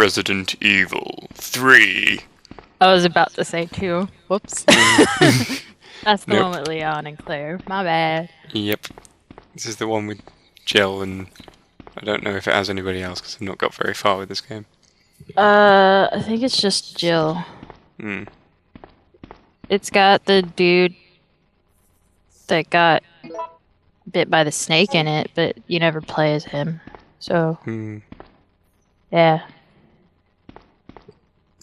Resident Evil 3. I was about to say 2. Whoops. That's the Nope. one with Leon and Claire. My bad. Yep. This is the one with Jill, and I don't know if it has anybody else because I've not got very far with this game. I think it's just Jill. Hmm. It's got the dude that got bit by the snake in it, but you never play as him. So, yeah.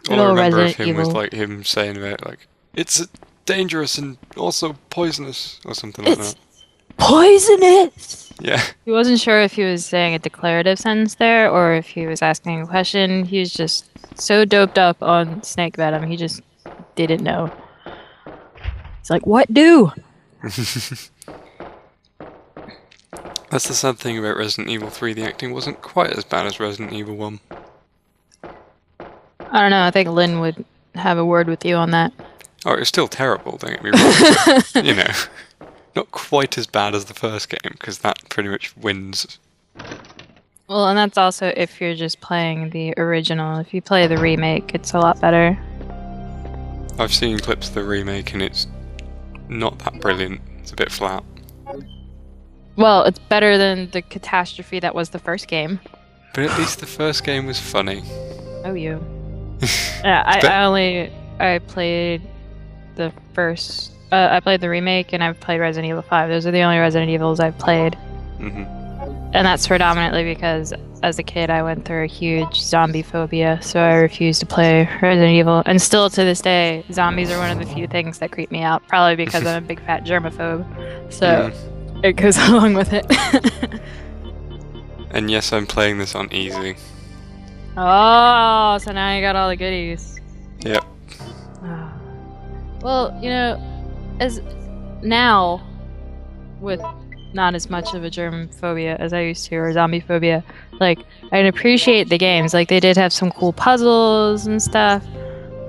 Good All I old remember of Resident him was Evil. like him saying about like it's dangerous and also poisonous or something like It's that. poisonous! Yeah. He wasn't sure if he was saying a declarative sentence there or if he was asking a question. He was just so doped up on snake venom, he just didn't know. He's like, what do? That's the sad thing about Resident Evil 3. The acting wasn't quite as bad as Resident Evil 1. I don't know, I think Lynn would have a word with you on that. Oh, it was still terrible, don't get me wrong. But, you know, not quite as bad as the first game, because that pretty much wins. Well, and that's also if you're just playing the original. If you play the remake, it's a lot better. I've seen clips of the remake, and it's not that brilliant. It's a bit flat. Well, it's better than the catastrophe that was the first game. But at least the first game was funny. Oh, you. Yeah, I played the first. I played the remake, and I've played Resident Evil 5. Those are the only Resident Evils I've played. And that's predominantly because as a kid I went through a huge zombie phobia, so I refused to play Resident Evil. And still to this day, zombies are one of the few things that creep me out, probably because I'm a big fat germaphobe. So it goes along with it. And yes, I'm playing this on easy. Oh, so now you got all the goodies. Yep. Well, you know, as now with not as much of a germ phobia as I used to, or zombie phobia, like, I appreciate the games. Like, they did have some cool puzzles and stuff.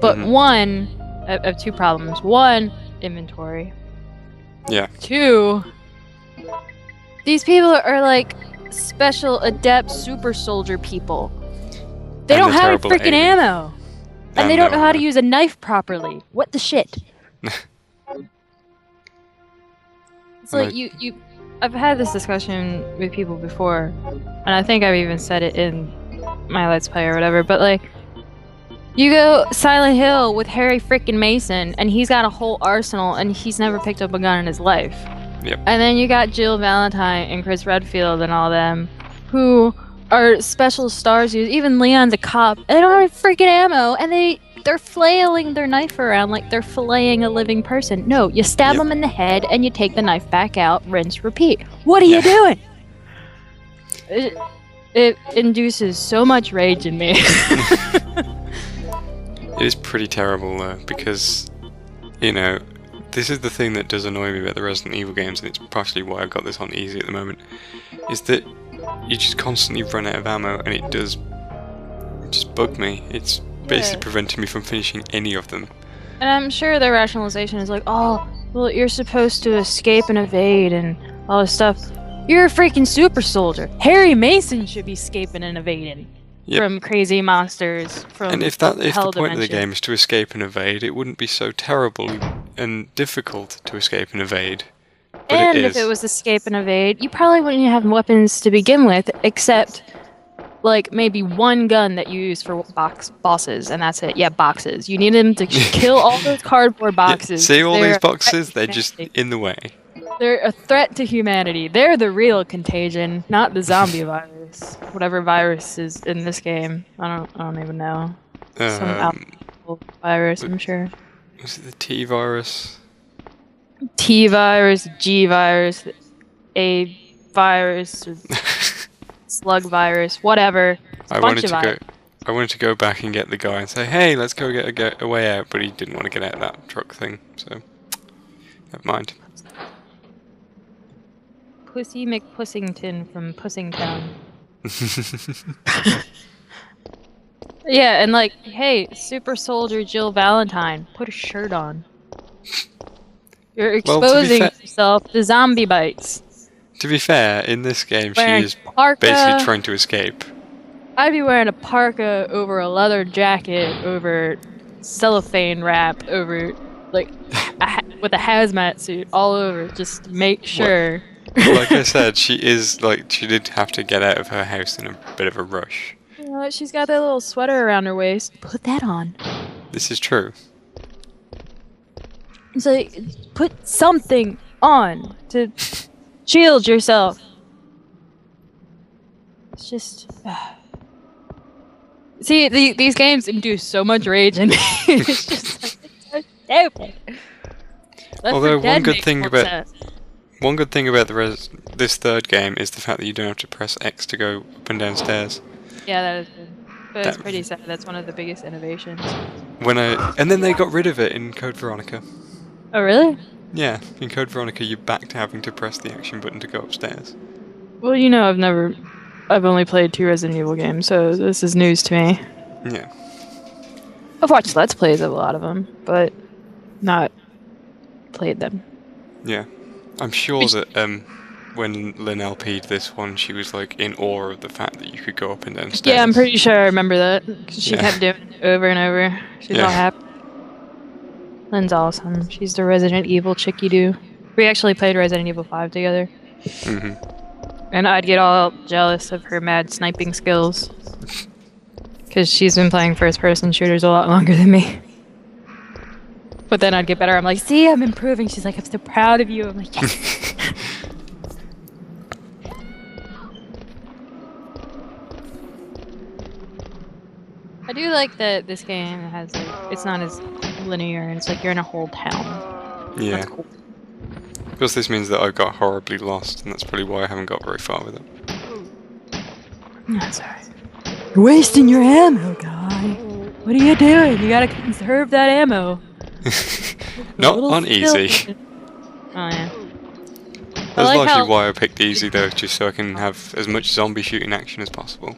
But one, I have 2 problems. 1, inventory. Yeah. 2, these people are like special adept super soldier people. They don't have freaking ammo. And they don't know how to use a knife properly. What the shit? It's like I've had this discussion with people before, and I think I've even said it in my Let's Play or whatever, but like, you go Silent Hill with Harry freaking Mason, and he's got a whole arsenal, and he's never picked up a gun in his life. Yep. And then you got Jill Valentine and Chris Redfield and all them, who are special stars. Even Leon's a cop, and they don't have freaking ammo, and they're flailing their knife around like they're filleting a living person. No, you stab them in the head, and you take the knife back out, rinse, repeat. What are you doing? It induces so much rage in me. It is pretty terrible though, because, you know, this is the thing that does annoy me about the Resident Evil games, and it's partially why I've got this on easy at the moment, is that you just constantly run out of ammo, and it just bug me. It's basically preventing me from finishing any of them. And I'm sure their rationalization is like, oh, well, you're supposed to escape and evade and all this stuff. You're a freaking super soldier. Harry Mason should be escaping and evading from crazy monsters from And if the hell point of the dimension. game is to escape and evade, it wouldn't be so terrible and difficult to escape and evade. But And it if is. it was escape and evade, you probably wouldn't have weapons to begin with, except like maybe one gun that you use for bosses, and that's it. Yeah, boxes. You need them to kill all those cardboard boxes. See all They're these a threat boxes? to They're just humanity. in the way. They're a threat to humanity. They're the real contagion, not the zombie virus. Whatever virus is in this game, I don't even know. Some alcohol virus, I'm sure. Was it the T virus? T virus, G virus, A virus, or slug virus, whatever. It's a bunch of virus. I wanted to go back and get the guy and say, hey, let's go get a way out, but he didn't want to get out of that truck thing, so never mind. Pussy McPussington from Pussingtown. Yeah, and like, hey, super soldier Jill Valentine, put a shirt on. You're exposing yourself to zombie bites. To be fair, in this game, she Wearing is parka. basically trying to escape. I'd be wearing a parka over a leather jacket, over cellophane wrap, over like with a hazmat suit all over, just to make sure. Like I said, she did have to get out of her house in a bit of a rush. You know, she's got that little sweater around her waist. Put that on. This is true. It's like, put something on to shield yourself. It's just... See, these games induce so much rage in me. It's just like, it's so stupid. Although one good thing about this third game is the fact that you don't have to press X to go up and down stairs. Yeah, that is good. But it's pretty sad. That's one of the biggest innovations. And then they got rid of it in Code Veronica. Oh, really? Yeah, in Code Veronica you're back to having to press the action button to go upstairs. Well, you know, I've only played 2 Resident Evil games, so this is news to me. Yeah. I've watched Let's Plays of a lot of them, but not played them. Yeah. I'm sure that when Lynn LP'd this one, she was like in awe of the fact that you could go up and down stairs. Yeah, I'm pretty sure I remember that. 'Cause she kept doing it over and over. She's all happy. Lynn's awesome. She's the Resident Evil chicky-doo. We actually played Resident Evil 5 together. And I'd get all jealous of her mad sniping skills. Because she's been playing first-person shooters a lot longer than me. But then I'd get better. I'm like, see, I'm improving. She's like, I'm so proud of you. I'm like, yes. I do like that this game has, like, it's not as linear, and it's like you're in a whole town. Yeah. That's cool. Because this means that I got horribly lost, and that's probably why I haven't got very far with it. That's alright. You're wasting your ammo, guy. What are you doing? You gotta conserve that ammo. Not on easy. Oh, yeah. That's largely why I picked easy, though, just so I can have as much zombie shooting action as possible.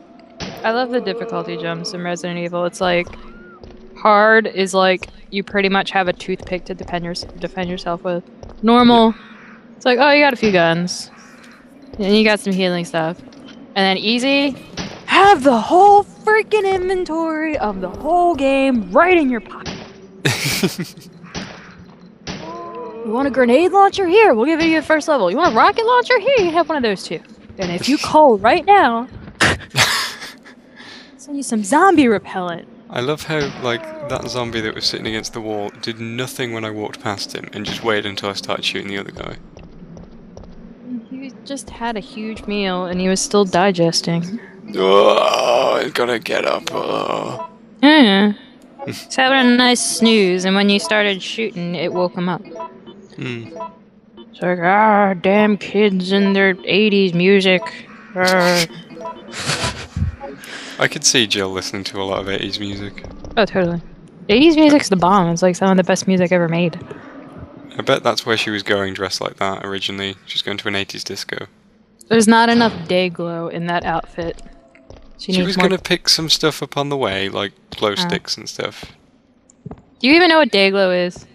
I love the difficulty jumps in Resident Evil. It's like, hard is like, you pretty much have a toothpick to defend yourself with. Normal, it's like, oh, you got a few guns. And you got some healing stuff. And then easy, have the whole freaking inventory of the whole game right in your pocket. You want a grenade launcher? Here, we'll give it to you at first level. You want a rocket launcher? Here, you have one of those too. And if you call right now, send you some zombie repellent. I love how, like, that zombie that was sitting against the wall did nothing when I walked past him and just waited until I started shooting the other guy. He just had a huge meal and he was still digesting. Oh, I gotta get up. Oh. Yeah. He's having a nice snooze, and when you started shooting, it woke him up. It's like, damn kids and their 80s music. I could see Jill listening to a lot of 80s music. Oh, totally. 80s music's the bomb. It's like some of the best music ever made. I bet that's where she was going dressed like that originally. She's going to an 80s disco. There's not enough day glow in that outfit. She was going to pick some stuff up on the way, like glow sticks and stuff. Do you even know what day glow is?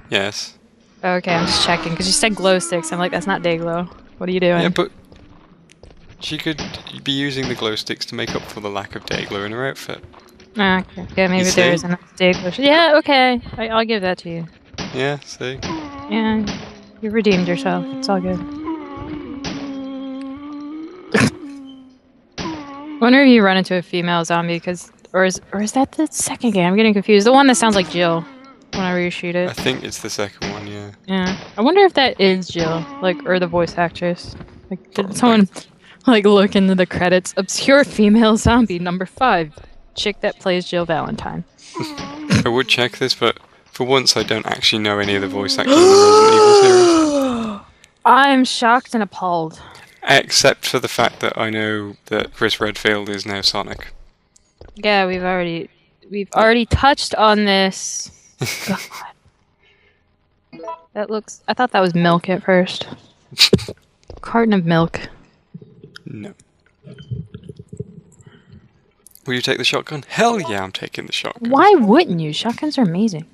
Yes. Okay, I'm just checking, because you said glow sticks. I'm like, that's not day glow. What are you doing? Yeah, but she could be using the glow sticks to make up for the lack of day glow in her outfit. Okay. Yeah, maybe there is enough day glow. Yeah, okay. I'll give that to you. Yeah, see? Yeah, you redeemed yourself. It's all good. I wonder if you run into a female zombie, or is that the second game? I'm getting confused. The one that sounds like Jill whenever you shoot it. I think it's the second one, yeah. Yeah. I wonder if that is Jill, or the voice actress. Like, did someone, look into the credits? Obscure female zombie number 5. Chick that plays Jill Valentine. I would check this, but for once I don't actually know any of the voice actors in the Resident Evil series. I'm shocked and appalled. Except for the fact that I know that Chris Redfield is now Sonic. Yeah, we've already touched on this. God. That looks... I thought that was milk at first. Carton of milk. No. Will you take the shotgun? Hell yeah, I'm taking the shotgun. Why wouldn't you? Shotguns are amazing.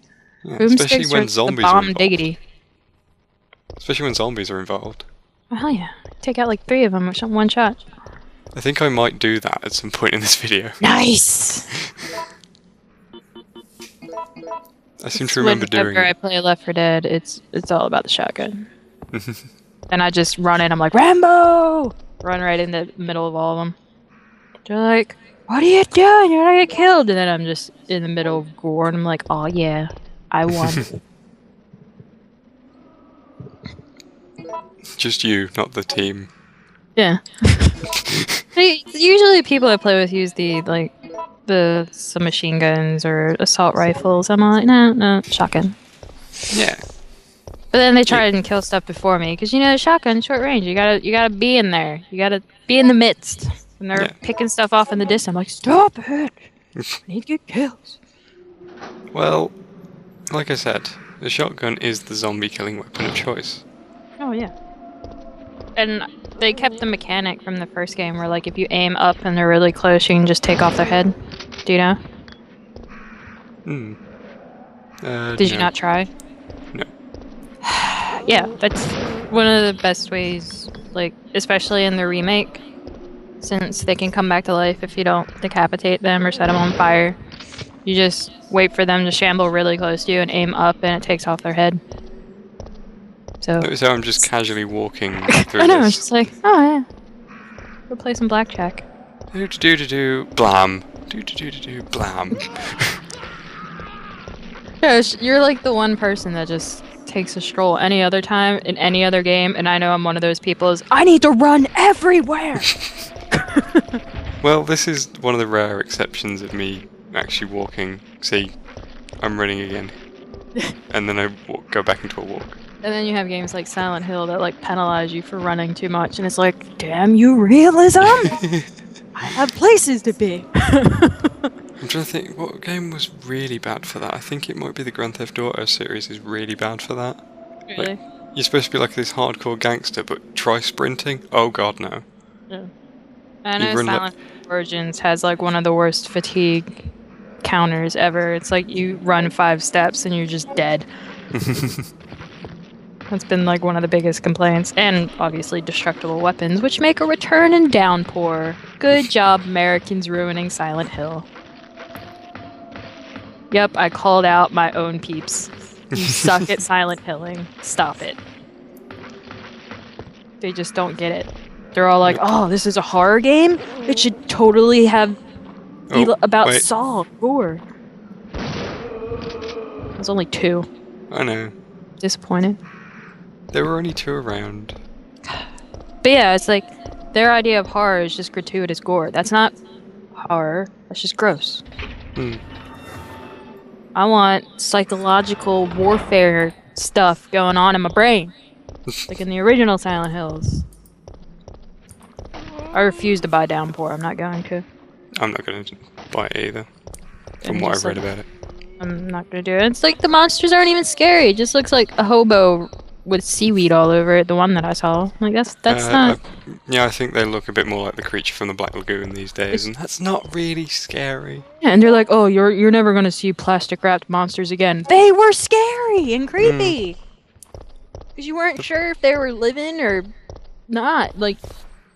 Yeah, especially when zombies are involved. Diggity. Especially when zombies are involved. Oh, hell yeah. Take out like 3 of them or something, one shot. I think I might do that at some point in this video. Nice! I seem to remember doing Whenever I play Left 4 Dead, it's all about the shotgun. And I just run in, I'm like, Rambo! Run right in the middle of all of them. They're like, what are you doing? You're gonna get killed! And then I'm just in the middle of gore, and I'm like, oh yeah, I won. Just you, not the team. Yeah. Usually people I play with use the submachine guns or assault rifles. I'm like, no, shotgun. Yeah. But then they try and kill stuff before me because shotgun, short range. You gotta be in there. You gotta be in the midst. When they're picking stuff off in the distance, I'm like, stop it! I need to get kills. Well, like I said, the shotgun is the zombie killing weapon of choice. Oh yeah. And they kept the mechanic from the first game where, like, if you aim up and they're really close, you can just take off their head. Do you know? Did you not try? No. Yeah, that's one of the best ways, like, especially in the remake, since they can come back to life if you don't decapitate them or set them on fire. You just wait for them to shamble really close to you and aim up and it takes off their head. So I'm just casually walking through I know, this. it's just like, oh yeah. Go play some blackjack. Do-do-do-do-do, blam. Do-do-do-do-do, blam. Yeah, you're like the one person that just takes a stroll any other time in any other game, and I know I'm one of those people is, I need to run everywhere! Well, this is one of the rare exceptions of me actually walking. See, I'm running again. And then I go back into a walk. And then you have games like Silent Hill that like penalize you for running too much, and it's like, damn you realism! I have places to be! I'm trying to think, what game was really bad for that? I think it might be the Grand Theft Auto series is really bad for that. Really? Like, you're supposed to be like this hardcore gangster, but try sprinting? Oh god, no. Yeah. I know Silent Hill Origins has like one of the worst fatigue counters ever. It's like you run 5 steps and you're just dead. That's been like one of the biggest complaints. And obviously destructible weapons, which make a return in Downpour. Good job, Americans ruining Silent Hill. Yep, I called out my own peeps. You suck at Silent Hilling. Stop it. They just don't get it. They're all like, oh, this is a horror game? It should totally have be about Saw, gore. There's only 2. I know. Disappointed. There were only 2 around. But yeah, it's like, their idea of horror is just gratuitous gore. That's not horror. That's just gross. I want psychological warfare stuff going on in my brain. Like in the original Silent Hills. I refuse to buy Downpour. I'm not going to. I'm not going to buy it either. From what I've read about it. I'm not going to do it. It's like the monsters aren't even scary. It just looks like a hobo with seaweed all over it, the one that I saw. Like, that's not... Yeah, I think they look a bit more like the creature from the Black Lagoon these days, and that's not really scary. Yeah, and they're like, oh, you're never going to see plastic-wrapped monsters again. They were scary and creepy! Because you weren't sure if they were living or not. Like,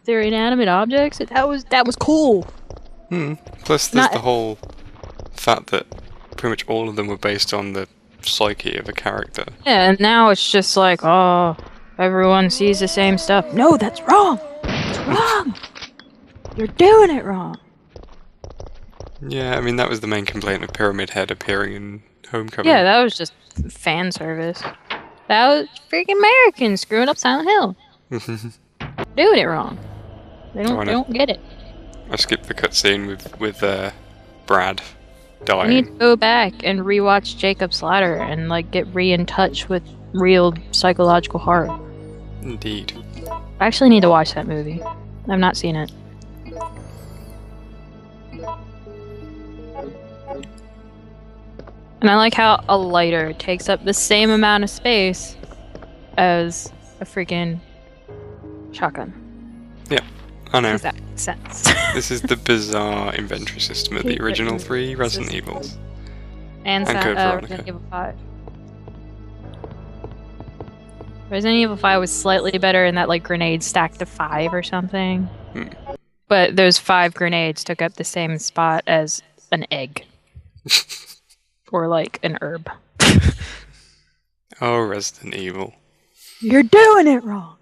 they're inanimate objects. That was cool. Plus, there's the whole fact that pretty much all of them were based on the psyche of a character. Yeah, and now it's just like, oh, everyone sees the same stuff. No, that's wrong! It's wrong! You're doing it wrong! Yeah, I mean, that was the main complaint of Pyramid Head appearing in Homecoming. Yeah, that was just fan service. That was freaking Americans screwing up Silent Hill. Doing it wrong. They don't get it. I skipped the cutscene with Brad dying. I need to go back and rewatch Jacob's Ladder and like get in touch with real psychological horror. Indeed. I actually need to watch that movie. I've not seen it. And I like how a lighter takes up the same amount of space as a freaking shotgun. Yeah, I know. Does that make sense? This is the bizarre inventory system of the original 3 Resident Evils. And Code Veronica. Resident Evil 5. Resident Evil 5 was slightly better in that like grenade stacked to 5 or something. But those 5 grenades took up the same spot as an egg. Or like an herb. Oh, Resident Evil. You're doing it wrong.